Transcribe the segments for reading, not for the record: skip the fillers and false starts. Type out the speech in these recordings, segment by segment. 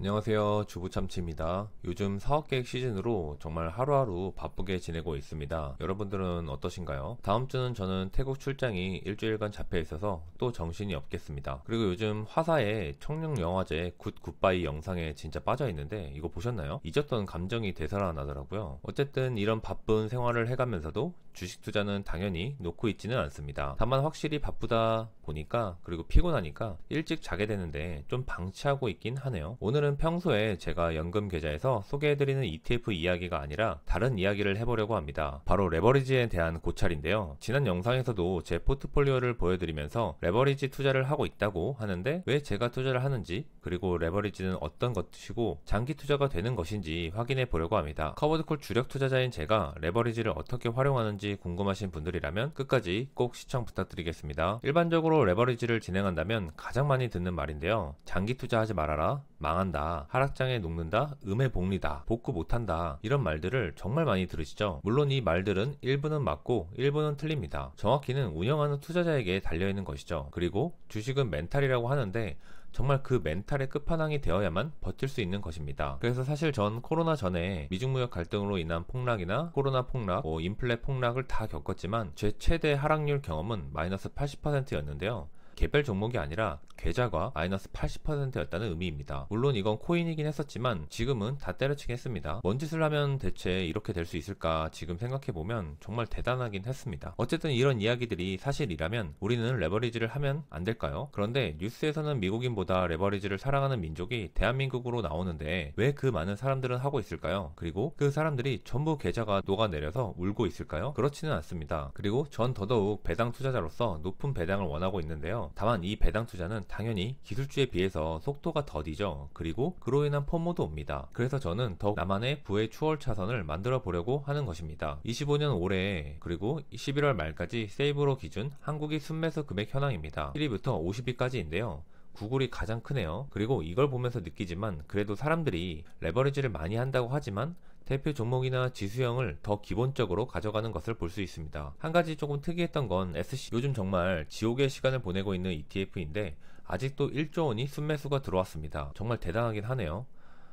안녕하세요. 주부참치입니다. 요즘 사업계획 시즌으로 정말 하루하루 바쁘게 지내고 있습니다. 여러분들은 어떠신가요? 다음 주는 저는 태국 출장이 일주일간 잡혀 있어서 또 정신이 없겠습니다. 그리고 요즘 화사의 청룡영화제 굿굿바이 영상에 진짜 빠져 있는데 이거 보셨나요? 잊었던 감정이 되살아나더라고요. 어쨌든 이런 바쁜 생활을 해가면서도 주식 투자는 당연히 놓고 있지는 않습니다. 다만 확실히 바쁘다 보니까 그리고 피곤하니까 일찍 자게 되는데 좀 방치하고 있긴 하네요. 오늘은 평소에 제가 연금 계좌에서 소개해드리는 ETF 이야기가 아니라 다른 이야기를 해보려고 합니다. 바로 레버리지에 대한 고찰인데요. 지난 영상에서도 제 포트폴리오를 보여드리면서 레버리지 투자를 하고 있다고 하는데 왜 제가 투자를 하는지, 그리고 레버리지는 어떤 것이고 장기 투자가 되는 것인지 확인해 보려고 합니다. 커버드콜 주력 투자자인 제가 레버리지를 어떻게 활용하는지 궁금하신 분들이라면 끝까지 꼭 시청 부탁드리겠습니다. 일반적으로 레버리지를 진행한다면 가장 많이 듣는 말인데요. 장기 투자하지 말아라, 망한다, 하락장에 녹는다, 음해복리다, 복구 못한다, 이런 말들을 정말 많이 들으시죠? 물론 이 말들은 일부는 맞고 일부는 틀립니다. 정확히는 운영하는 투자자에게 달려있는 것이죠. 그리고 주식은 멘탈이라고 하는데 정말 그 멘탈의 끝판왕이 되어야만 버틸 수 있는 것입니다. 그래서 사실 전 코로나 전에 미중무역 갈등으로 인한 폭락이나 코로나 폭락, 인플레 폭락을 다 겪었지만 제 최대 하락률 경험은 마이너스 80%였는데요. 개별 종목이 아니라 계좌가 마이너스 80%였다는 의미입니다. 물론 이건 코인이긴 했었지만 지금은 다 때려치기 했습니다. 뭔 짓을 하면 대체 이렇게 될 수 있을까 지금 생각해보면 정말 대단하긴 했습니다. 어쨌든 이런 이야기들이 사실이라면 우리는 레버리지를 하면 안 될까요? 그런데 뉴스에서는 미국인보다 레버리지를 사랑하는 민족이 대한민국으로 나오는데 왜 그 많은 사람들은 하고 있을까요? 그리고 그 사람들이 전부 계좌가 녹아내려서 울고 있을까요? 그렇지는 않습니다. 그리고 전 더더욱 배당 투자자로서 높은 배당을 원하고 있는데요. 다만 이 배당 투자는 당연히 기술주에 비해서 속도가 더디죠. 그리고 그로 인한 포모도 옵니다. 그래서 저는 더욱 나만의 부의 추월 차선을 만들어 보려고 하는 것입니다. 25년 올해 그리고 11월 말까지 세이브로 기준 한국이 순매수 금액 현황입니다. 1위부터 50위까지인데요. 구글이 가장 크네요. 그리고 이걸 보면서 느끼지만 그래도 사람들이 레버리지를 많이 한다고 하지만 대표 종목이나 지수형을 더 기본적으로 가져가는 것을 볼 수 있습니다. 한 가지 조금 특이했던 건 SC, 요즘 정말 지옥의 시간을 보내고 있는 ETF인데 아직도 1조 원이 순매수가 들어왔습니다. 정말 대단하긴 하네요.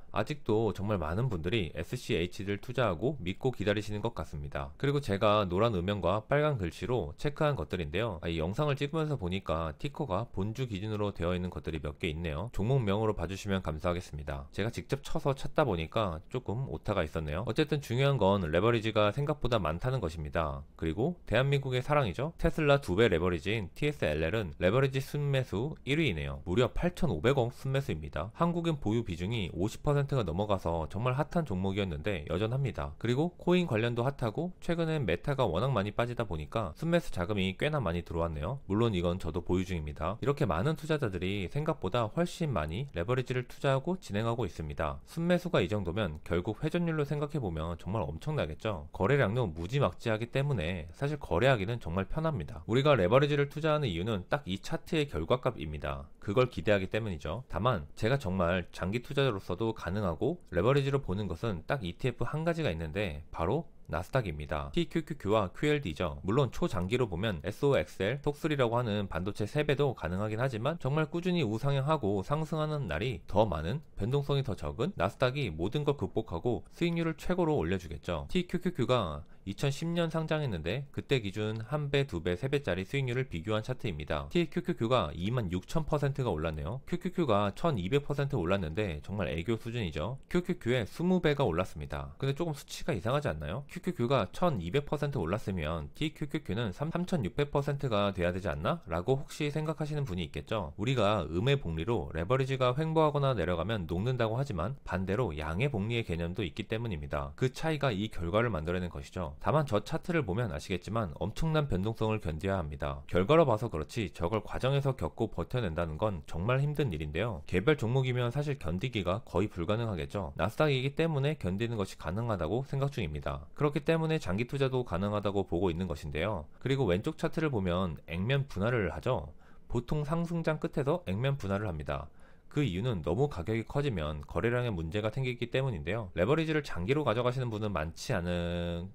아직도 정말 많은 분들이 SCH를 투자하고 믿고 기다리시는 것 같습니다. 그리고 제가 노란 음영과 빨간 글씨로 체크한 것들인데요. 이 영상을 찍으면서 보니까 티커가 본주 기준으로 되어 있는 것들이 몇 개 있네요. 종목명으로 봐주시면 감사하겠습니다. 제가 직접 쳐서 찾다 보니까 조금 오타가 있었네요. 어쨌든 중요한 건 레버리지가 생각보다 많다는 것입니다. 그리고 대한민국의 사랑이죠. 테슬라 2배 레버리지인 TSLL은 레버리지 순매수 1위이네요. 무려 8,500억 순매수입니다. 한국인 보유 비중이 50%가 넘어가서 정말 핫한 종목이었는데 여전합니다. 그리고 코인 관련도 핫하고 최근엔 메타가 워낙 많이 빠지다 보니까 순매수 자금이 꽤나 많이 들어왔네요. 물론 이건 저도 보유 중입니다. 이렇게 많은 투자자들이 생각보다 훨씬 많이 레버리지를 투자하고 진행하고 있습니다. 순매수가 이 정도면 결국 회전율로 생각해보면 정말 엄청나겠죠. 거래량도 무지막지하기 때문에 사실 거래하기는 정말 편합니다. 우리가 레버리지를 투자하는 이유는 딱 이 차트의 결과값입니다. 그걸 기대하기 때문이죠. 다만 제가 정말 장기 투자자로서도 가능하고 레버리지로 보는 것은 딱 ETF 한 가지가 있는데 바로 나스닥입니다. TQQQ와 QLD죠. 물론 초장기로 보면 SOXL, 톡3라고 하는 반도체 3배도 가능하긴 하지만 정말 꾸준히 우상향하고 상승하는 날이 더 많은, 변동성이 더 적은 나스닥이 모든 걸 극복하고 수익률을 최고로 올려주겠죠. TQQQ가 2010년 상장했는데 그때 기준 1배, 2배, 3배짜리 수익률을 비교한 차트입니다. TQQQ가 26,000%가 올랐네요. QQQ가 1200% 올랐는데 정말 애교 수준이죠. QQQ에 20배가 올랐습니다. 근데 조금 수치가 이상하지 않나요? QQQ가 1200% 올랐으면 TQQQ는 3600%가 돼야 되지 않나? 라고 혹시 생각하시는 분이 있겠죠. 우리가 음의 복리로 레버리지가 횡보하거나 내려가면 녹는다고 하지만 반대로 양의 복리의 개념도 있기 때문입니다. 그 차이가 이 결과를 만들어낸 것이죠. 다만 저 차트를 보면 아시겠지만 엄청난 변동성을 견뎌야 합니다. 결과로 봐서 그렇지 저걸 과정에서 겪고 버텨낸다는 건 정말 힘든 일인데요. 개별 종목이면 사실 견디기가 거의 불가능하겠죠. 나스닥이기 때문에 견디는 것이 가능하다고 생각 중입니다. 그렇기 때문에 장기 투자도 가능하다고 보고 있는 것인데요. 그리고 왼쪽 차트를 보면 액면 분할을 하죠. 보통 상승장 끝에서 액면 분할을 합니다. 그 이유는 너무 가격이 커지면 거래량에 문제가 생기기 때문인데요. 레버리지를 장기로 가져가시는 분은 많지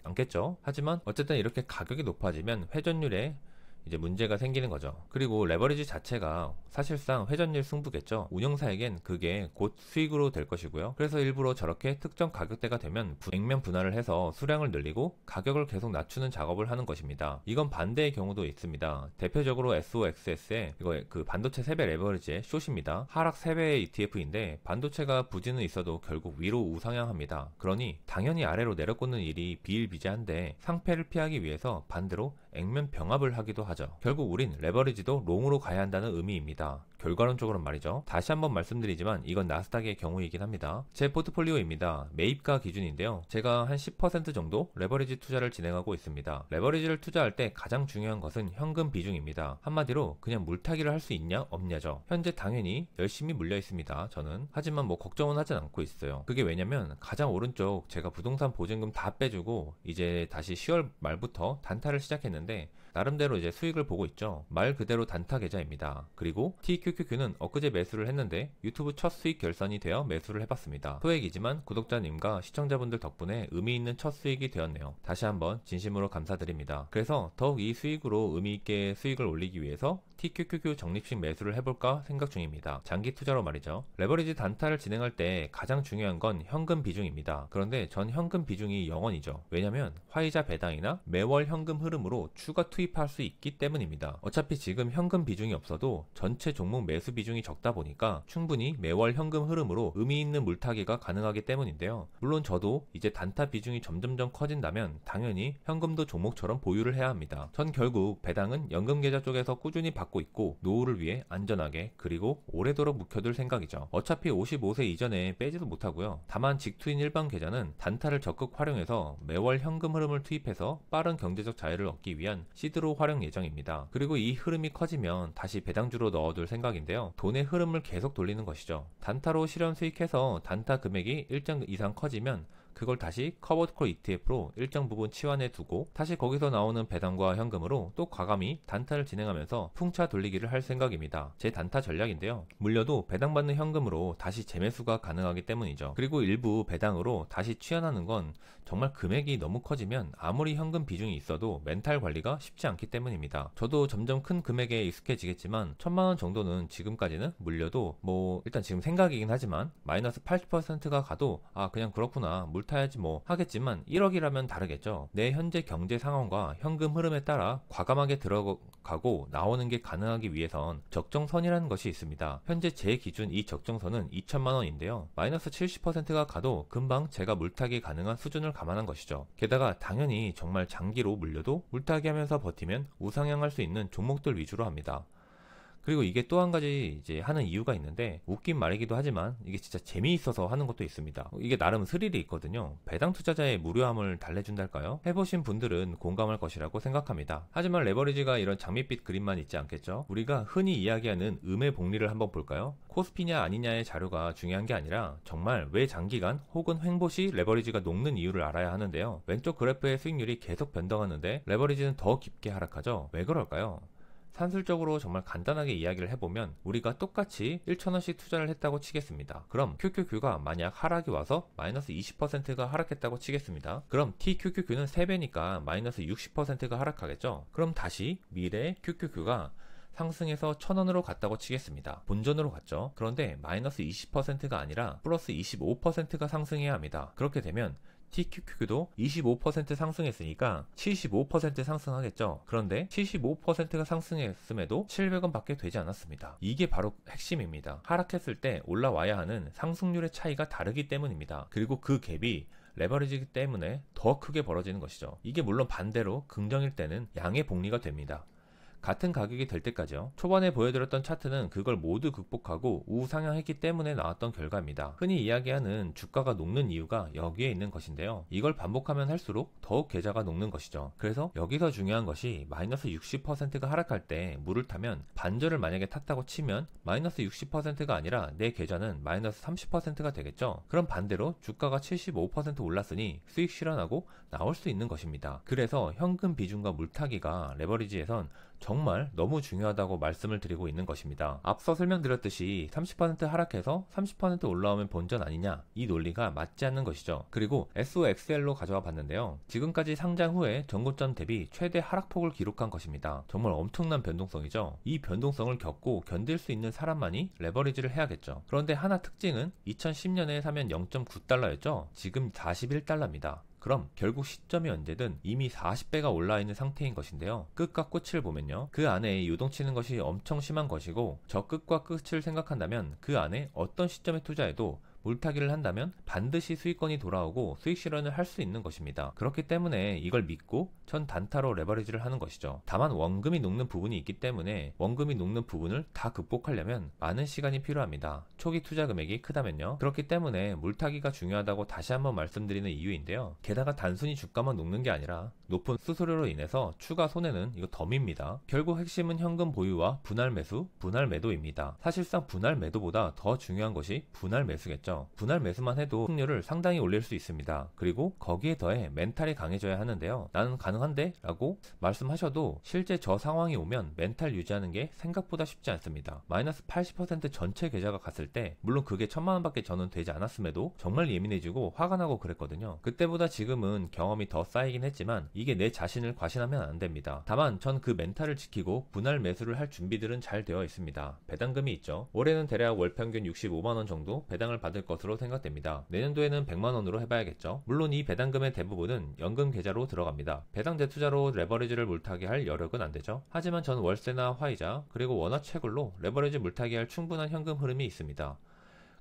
않겠죠. 하지만 어쨌든 이렇게 가격이 높아지면 회전율에 이제 문제가 생기는 거죠. 그리고 레버리지 자체가 사실상 회전율 승부겠죠. 운영사에겐 그게 곧 수익으로 될 것이고요. 그래서 일부러 저렇게 특정 가격대가 되면 액면 분할을 해서 수량을 늘리고 가격을 계속 낮추는 작업을 하는 것입니다. 이건 반대의 경우도 있습니다. 대표적으로 SOXS의 이거 그 반도체 3배 레버리지의 숏입니다. 하락 3배의 ETF인데 반도체가 부진은 있어도 결국 위로 우상향합니다. 그러니 당연히 아래로 내려꽂는 일이 비일비재한데 상패를 피하기 위해서 반대로 액면 병합을 하기도 하죠. 결국 우린 레버리지도 롱으로 가야 한다는 의미입니다. 결과론적으로는 말이죠. 다시 한번 말씀드리지만 이건 나스닥의 경우이긴 합니다. 제 포트폴리오입니다. 매입가 기준인데요. 제가 한 10% 정도 레버리지 투자를 진행하고 있습니다. 레버리지를 투자할 때 가장 중요한 것은 현금 비중입니다. 한마디로 그냥 물타기를 할 수 있냐 없냐죠. 현재 당연히 열심히 물려 있습니다. 저는. 하지만 뭐 걱정은 하진 않고 있어요. 그게 왜냐면 가장 오른쪽 제가 부동산 보증금 다 빼주고 이제 다시 10월 말부터 단타를 시작했는데 나름대로 이제 수익을 보고 있죠. 말 그대로 단타 계좌입니다. 그리고 TQQQ는 엊그제 매수를 했는데 유튜브 첫 수익 결산이 되어 매수를 해봤습니다. 소액이지만 구독자님과 시청자분들 덕분에 의미 있는 첫 수익이 되었네요. 다시 한번 진심으로 감사드립니다. 그래서 더욱 이 수익으로 의미 있게 수익을 올리기 위해서 TQQQ 적립식 매수를 해볼까 생각 중입니다. 장기 투자로 말이죠. 레버리지 단타를 진행할 때 가장 중요한 건 현금 비중입니다. 그런데 전 현금 비중이 0원이죠. 왜냐면 화이자 배당이나 매월 현금 흐름으로 추가 투입할 수 있기 때문입니다. 어차피 지금 현금 비중이 없어도 전체 종목 매수 비중이 적다 보니까 충분히 매월 현금 흐름으로 의미 있는 물타기가 가능하기 때문인데요. 물론 저도 이제 단타 비중이 점점점 커진다면 당연히 현금도 종목처럼 보유를 해야 합니다. 전 결국 배당은 연금 계좌 쪽에서 꾸준히 받고 있고 노후를 위해 안전하게 그리고 오래도록 묵혀둘 생각이죠. 어차피 55세 이전에 빼지도 못하고요. 다만 직투인 일반 계좌는 단타를 적극 활용해서 매월 현금 흐름을 투입해서 빠른 경제적 자유를 얻기 위한 시드로 활용 예정입니다. 그리고 이 흐름이 커지면 다시 배당주로 넣어둘 생각인데요. 돈의 흐름을 계속 돌리는 것이죠. 단타로 실현 수익해서 단타 금액이 일정 이상 커지면 그걸 다시 커버드콜 ETF로 일정 부분 치환해 두고 다시 거기서 나오는 배당과 현금으로 또 과감히 단타를 진행하면서 풍차 돌리기를 할 생각입니다. 제 단타 전략인데요. 물려도 배당받는 현금으로 다시 재매수가 가능하기 때문이죠. 그리고 일부 배당으로 다시 취환하는 건 정말 금액이 너무 커지면 아무리 현금 비중이 있어도 멘탈 관리가 쉽지 않기 때문입니다. 저도 점점 큰 금액에 익숙해지겠지만 1000만원 정도는 지금까지는 물려도 뭐 일단 지금 생각이긴 하지만 마이너스 80%가 가도 아 그냥 그렇구나 물타야지 뭐 하겠지만 1억이라면 다르겠죠. 내 현재 경제 상황과 현금 흐름에 따라 과감하게 들어가고 나오는 게 가능하기 위해선 적정선이라는 것이 있습니다. 현재 제 기준 이 적정선은 2천만원인데요. 마이너스 70%가 가도 금방 제가 물타기 가능한 수준을 감안한 것이죠. 게다가 당연히 정말 장기로 물려도 물타기 하면서 버티면 우상향할 수 있는 종목들 위주로 합니다. 그리고 이게 또 한 가지 이제 하는 이유가 있는데 웃긴 말이기도 하지만 이게 진짜 재미있어서 하는 것도 있습니다. 이게 나름 스릴이 있거든요. 배당 투자자의 무료함을 달래준달까요? 해보신 분들은 공감할 것이라고 생각합니다. 하지만 레버리지가 이런 장밋빛 그림만 있지 않겠죠? 우리가 흔히 이야기하는 음의 복리를 한번 볼까요? 코스피냐 아니냐의 자료가 중요한 게 아니라 정말 왜 장기간 혹은 횡보시 레버리지가 녹는 이유를 알아야 하는데요. 왼쪽 그래프의 수익률이 계속 변동하는데 레버리지는 더 깊게 하락하죠. 왜 그럴까요? 산술적으로 정말 간단하게 이야기를 해보면 우리가 똑같이 1,000원씩 투자를 했다고 치겠습니다. 그럼 QQQ가 만약 하락이 와서 마이너스 20%가 하락했다고 치겠습니다. 그럼 TQQQ는 3배니까 마이너스 60%가 하락하겠죠. 그럼 다시 미래 QQQ가 상승해서 1,000원으로 갔다고 치겠습니다. 본전으로 갔죠. 그런데 마이너스 20%가 아니라 플러스 25%가 상승해야 합니다. 그렇게 되면 TQQ도 25% 상승했으니까 75% 상승하겠죠. 그런데 75%가 상승했음에도 700원 밖에 되지 않았습니다. 이게 바로 핵심입니다. 하락했을 때 올라와야 하는 상승률의 차이가 다르기 때문입니다. 그리고 그 갭이 레버리지이기 때문에 더 크게 벌어지는 것이죠. 이게 물론 반대로 긍정일 때는 양의 복리가 됩니다. 같은 가격이 될 때까지요. 초반에 보여드렸던 차트는 그걸 모두 극복하고 우상향했기 때문에 나왔던 결과입니다. 흔히 이야기하는 주가가 녹는 이유가 여기에 있는 것인데요. 이걸 반복하면 할수록 더욱 계좌가 녹는 것이죠. 그래서 여기서 중요한 것이 마이너스 60%가 하락할 때 물을 타면 반절을 만약에 탔다고 치면 마이너스 60%가 아니라 내 계좌는 마이너스 30%가 되겠죠. 그럼 반대로 주가가 75% 올랐으니 수익 실현하고 나올 수 있는 것입니다. 그래서 현금 비중과 물타기가 레버리지에선 정말 너무 중요하다고 말씀을 드리고 있는 것입니다. 앞서 설명드렸듯이 30% 하락해서 30% 올라오면 본전 아니냐, 이 논리가 맞지 않는 것이죠. 그리고 SOXL로 가져와 봤는데요. 지금까지 상장 후에 전고점 대비 최대 하락폭을 기록한 것입니다. 정말 엄청난 변동성이죠. 이 변동성을 겪고 견딜 수 있는 사람만이 레버리지를 해야겠죠. 그런데 하나 특징은 2010년에 사면 0.9달러였죠. 지금 41달러입니다. 그럼 결국 시점이 언제든 이미 40배가 올라 있는 상태인 것인데요. 끝과 끝을 보면요. 그 안에 요동치는 것이 엄청 심한 것이고, 저 끝과 끝을 생각한다면 그 안에 어떤 시점에 투자해도 물타기를 한다면 반드시 수익권이 돌아오고 수익 실현을 할 수 있는 것입니다. 그렇기 때문에 이걸 믿고 전 단타로 레버리지를 하는 것이죠. 다만 원금이 녹는 부분이 있기 때문에 원금이 녹는 부분을 다 극복하려면 많은 시간이 필요합니다. 초기 투자 금액이 크다면요. 그렇기 때문에 물타기가 중요하다고 다시 한번 말씀드리는 이유인데요. 게다가 단순히 주가만 녹는 게 아니라 높은 수수료로 인해서 추가 손해는 이거 덤입니다. 결국 핵심은 현금 보유와 분할 매수, 분할 매도입니다. 사실상 분할 매도보다 더 중요한 것이 분할 매수겠죠. 분할 매수만 해도 승률을 상당히 올릴 수 있습니다. 그리고 거기에 더해 멘탈이 강해져야 하는데요. 나는 가능한데? 라고 말씀하셔도 실제 저 상황이 오면 멘탈 유지하는 게 생각보다 쉽지 않습니다. 마이너스 80% 전체 계좌가 갔을 때, 물론 그게 1000만원 밖에 저는 되지 않았음에도 정말 예민해지고 화가 나고 그랬거든요. 그때보다 지금은 경험이 더 쌓이긴 했지만 이게 내 자신을 과신하면 안 됩니다. 다만 전 그 멘탈을 지키고 분할 매수를 할 준비들은 잘 되어 있습니다. 배당금이 있죠. 올해는 대략 월평균 65만원 정도 배당을 받을 것으로 생각됩니다. 내년도에는 100만원으로 해봐야겠죠. 물론 이 배당금의 대부분은 연금 계좌로 들어갑니다. 배당 재투자로 레버리지를 물타기 할 여력은 안 되죠. 하지만 전 월세나 화이자, 그리고 원화 채굴로 레버리지 물타기 할 충분한 현금 흐름이 있습니다.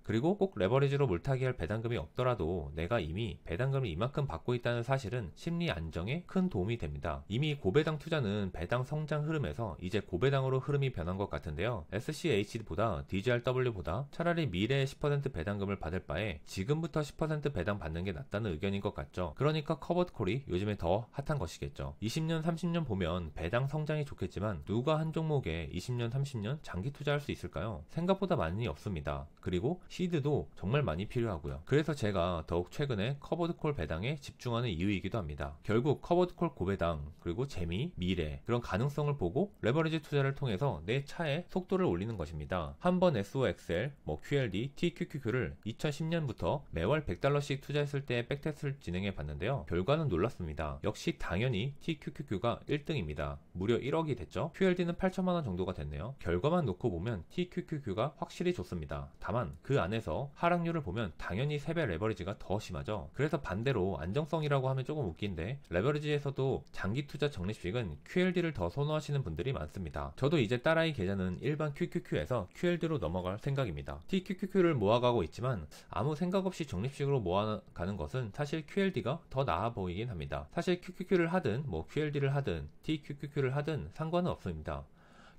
그리고 꼭 레버리지로 물타기할 배당금이 없더라도 내가 이미 배당금을 이만큼 받고 있다는 사실은 심리 안정에 큰 도움이 됩니다. 이미 고배당 투자는 배당 성장 흐름에서 이제 고배당으로 흐름이 변한 것 같은데요. SCH보다 DGRW보다 차라리 미래에 10% 배당금을 받을 바에 지금부터 10% 배당 받는 게 낫다는 의견인 것 같죠. 그러니까 커버드콜이 요즘에 더 핫한 것이겠죠. 20년, 30년 보면 배당 성장이 좋겠지만 누가 한 종목에 20년, 30년 장기 투자할 수 있을까요? 생각보다 많이 없습니다. 그리고 시드도 정말 많이 필요하고요. 그래서 제가 더욱 최근에 커버드콜 배당에 집중하는 이유이기도 합니다. 결국 커버드콜 고배당, 그리고 재미, 미래, 그런 가능성을 보고 레버리지 투자를 통해서 내 차의 속도를 올리는 것입니다. 한번 SOXL, QLD, TQQQ를 2010년부터 매월 100달러씩 투자했을 때 백테스트를 진행해 봤는데요. 결과는 놀랐습니다. 역시 당연히 TQQQ가 1등입니다. 무려 1억이 됐죠. QLD는 8천만원 정도가 됐네요. 결과만 놓고 보면 TQQQ가 확실히 좋습니다. 다만 그 안에서 하락률을 보면 당연히 3배 레버리지가 더 심하죠. 그래서 반대로 안정성이라고 하면 조금 웃긴데 레버리지에서도 장기 투자 적립식은 QLD를 더 선호하시는 분들이 많습니다. 저도 이제 딸아이 계좌는 일반 QQQ에서 QLD로 넘어갈 생각입니다. TQQQ를 모아가고 있지만 아무 생각 없이 적립식으로 모아가는 것은 사실 QLD가 더 나아 보이긴 합니다. 사실 QQQ를 하든 QLD를 하든 TQQQ를 하든 상관은 없습니다.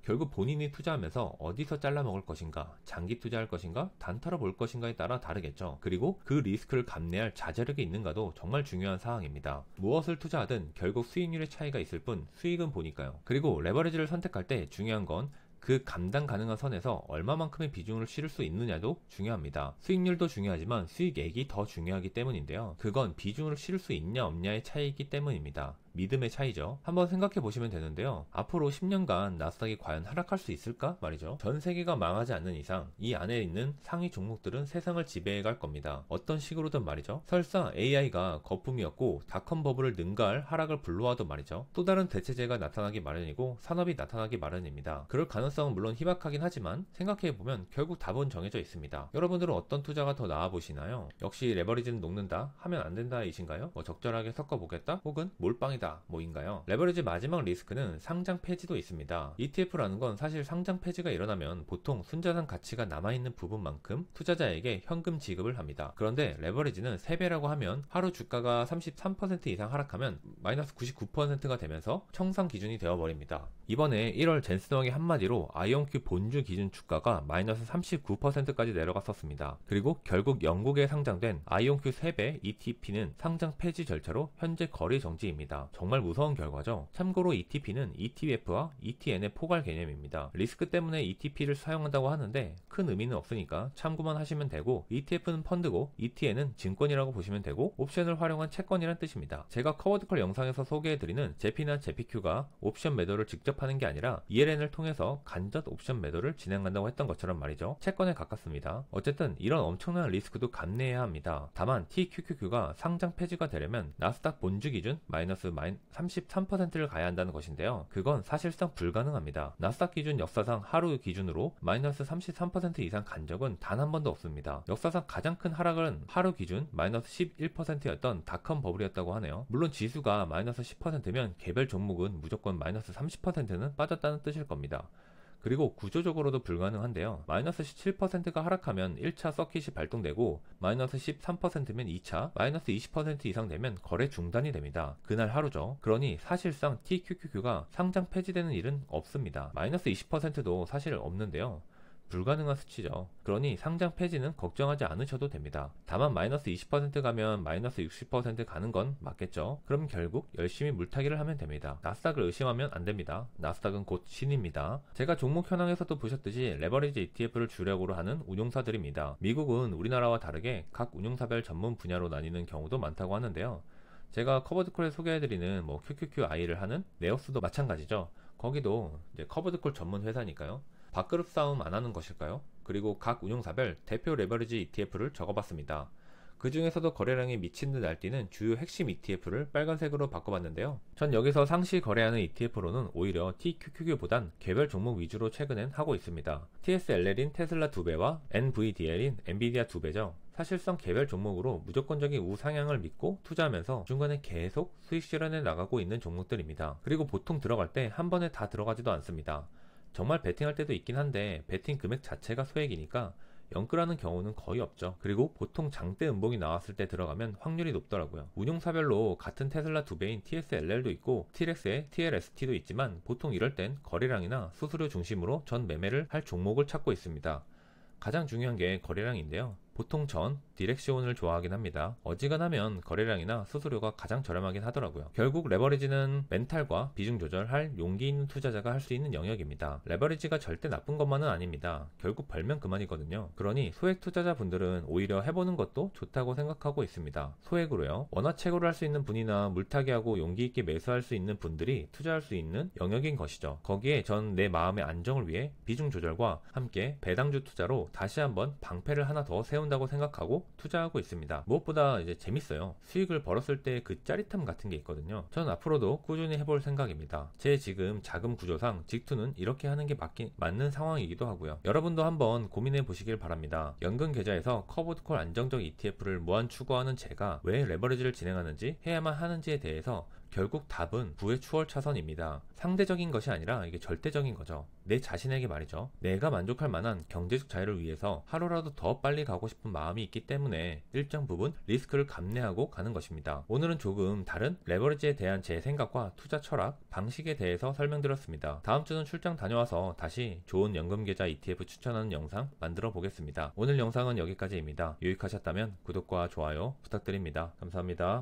결국 본인이 투자하면서 어디서 잘라 먹을 것인가, 장기 투자할 것인가, 단타로 볼 것인가에 따라 다르겠죠. 그리고 그 리스크를 감내할 자제력이 있는가도 정말 중요한 사항입니다. 무엇을 투자하든 결국 수익률의 차이가 있을 뿐 수익은 보니까요. 그리고 레버리지를 선택할 때 중요한 건 그 감당 가능한 선에서 얼마만큼의 비중을 실을 수 있느냐도 중요합니다. 수익률도 중요하지만 수익액이 더 중요하기 때문인데요. 그건 비중을 실을 수 있냐 없냐의 차이이기 때문입니다. 믿음의 차이죠. 한번 생각해 보시면 되는데요. 앞으로 10년간 나스닥이 과연 하락할 수 있을까 말이죠. 전 세계가 망하지 않는 이상 이 안에 있는 상위 종목들은 세상을 지배해 갈 겁니다. 어떤 식으로든 말이죠. 설사 AI가 거품이었고 닷컴 버블을 능가할 하락을 불러와도 말이죠. 또 다른 대체제가 나타나기 마련이고 산업이 나타나기 마련입니다. 그럴 가능성은 물론 희박하긴 하지만 생각해 보면 결국 답은 정해져 있습니다. 여러분들은 어떤 투자가 더 나아 보시나요? 역시 레버리지는 녹는다, 하면 안 된다 이신가요? 적절하게 섞어보겠다? 혹은 몰빵이다 뭐인가요? 레버리지 마지막 리스크는 상장 폐지도 있습니다. ETF라는 건 사실 상장 폐지가 일어나면 보통 순자산 가치가 남아있는 부분만큼 투자자에게 현금 지급을 합니다. 그런데 레버리지는 3배라고 하면 하루 주가가 33% 이상 하락하면 마이너스 99%가 되면서 청산 기준이 되어버립니다. 이번에 1월 젠스덩이 한마디로 아이온큐 본주 기준 주가가 마이너스 39%까지 내려갔었습니다. 그리고 결국 영국에 상장된 아이온큐 3배 ETP는 상장 폐지 절차로 현재 거래 정지입니다. 정말 무서운 결과죠. 참고로 ETP는 ETF와 ETN의 포괄 개념입니다. 리스크 때문에 ETP를 사용한다고 하는데 큰 의미는 없으니까 참고만 하시면 되고, ETF는 펀드고 ETN은 증권이라고 보시면 되고, 옵션을 활용한 채권이란 뜻입니다. 제가 커버드콜 영상에서 소개해드리는 제피나 제피큐가 옵션 매도를 직접 하는 게 아니라 ELN을 통해서 간접 옵션 매도를 진행한다고 했던 것처럼 말이죠. 채권에 가깝습니다. 어쨌든 이런 엄청난 리스크도 감내해야 합니다. 다만 TQQQ가 상장 폐지가 되려면 나스닥 본주 기준 마이너스 33%를 가야 한다는 것인데요. 그건 사실상 불가능합니다. 나스닥 기준 역사상 하루 기준으로 마이너스 33% 이상 간 적은 단 한 번도 없습니다. 역사상 가장 큰 하락은 하루 기준 마이너스 11%였던 닷컴 버블이었다고 하네요. 물론 지수가 마이너스 10%면 개별 종목은 무조건 마이너스 30%는 빠졌다는 뜻일 겁니다. 그리고 구조적으로도 불가능한데요. 마이너스 17%가 하락하면 1차 서킷이 발동되고, 마이너스 13%면 2차, 마이너스 20% 이상 되면 거래 중단이 됩니다. 그날 하루죠. 그러니 사실상 TQQQ가 상장 폐지되는 일은 없습니다. 마이너스 20%도 사실 없는데요. 불가능한 수치죠. 그러니 상장 폐지는 걱정하지 않으셔도 됩니다. 다만 마이너스 20% 가면 마이너스 60% 가는 건 맞겠죠. 그럼 결국 열심히 물타기를 하면 됩니다. 나스닥을 의심하면 안 됩니다. 나스닥은 곧 신입니다. 제가 종목 현황에서도 보셨듯이 레버리지 ETF를 주력으로 하는 운용사들입니다. 미국은 우리나라와 다르게 각 운용사별 전문 분야로 나뉘는 경우도 많다고 하는데요. 제가 커버드콜에 소개해드리는 QQQI를 하는 네오스도 마찬가지죠. 거기도 이제 커버드콜 전문 회사니까요. 밥그릇 싸움 안 하는 것일까요? 그리고 각 운용사별 대표 레버리지 ETF를 적어봤습니다. 그 중에서도 거래량이 미친 듯 날뛰는 주요 핵심 ETF를 빨간색으로 바꿔봤는데요. 전 여기서 상시 거래하는 ETF로는 오히려 TQQQ보단 개별 종목 위주로 최근엔 하고 있습니다. TSLL인 테슬라 2배와 NVDL인 엔비디아 2배죠. 사실상 개별 종목으로 무조건적인 우상향을 믿고 투자하면서 중간에 계속 수익 실현해 나가고 있는 종목들입니다. 그리고 보통 들어갈 때 한 번에 다 들어가지도 않습니다. 정말 베팅할 때도 있긴 한데 베팅 금액 자체가 소액이니까 영끌하는 경우는 거의 없죠. 그리고 보통 장대 음봉이 나왔을 때 들어가면 확률이 높더라고요. 운용사별로 같은 테슬라 2배인 TSLL도 있고 TRX의 TLST도 있지만 보통 이럴 땐 거래량이나 수수료 중심으로 전 매매를 할 종목을 찾고 있습니다. 가장 중요한 게 거래량인데요. 보통 전 디렉시온을 좋아하긴 합니다. 어지간하면 거래량이나 수수료가 가장 저렴하긴 하더라고요. 결국 레버리지는 멘탈과 비중 조절할 용기 있는 투자자가 할 수 있는 영역입니다. 레버리지가 절대 나쁜 것만은 아닙니다. 결국 벌면 그만이거든요. 그러니 소액 투자자분들은 오히려 해보는 것도 좋다고 생각하고 있습니다. 소액으로요. 원화채굴을 할 수 있는 분이나 물타기하고 용기 있게 매수할 수 있는 분들이 투자할 수 있는 영역인 것이죠. 거기에 전 내 마음의 안정을 위해 비중 조절과 함께 배당주 투자로 다시 한번 방패를 하나 더 세운다고 생각하고 투자하고 있습니다. 무엇보다 이제 재밌어요. 수익을 벌었을 때 그 짜릿함 같은 게 있거든요. 전 앞으로도 꾸준히 해볼 생각입니다. 제 지금 자금 구조상 직투는 이렇게 하는 게 맞는 상황이기도 하고요. 여러분도 한번 고민해 보시길 바랍니다. 연금 계좌에서 커버드콜 안정적 ETF를 무한 추구하는 제가 왜 레버리지를 진행하는지, 해야만 하는지에 대해서 결국 답은 부의 추월 차선입니다. 상대적인 것이 아니라 이게 절대적인 거죠. 내 자신에게 말이죠. 내가 만족할 만한 경제적 자유를 위해서 하루라도 더 빨리 가고 싶은 마음이 있기 때문에 일정 부분 리스크를 감내하고 가는 것입니다. 오늘은 조금 다른 레버리지에 대한 제 생각과 투자 철학, 방식에 대해서 설명드렸습니다. 다음 주는 출장 다녀와서 다시 좋은 연금계좌 ETF 추천하는 영상 만들어 보겠습니다. 오늘 영상은 여기까지입니다. 유익하셨다면 구독과 좋아요 부탁드립니다. 감사합니다.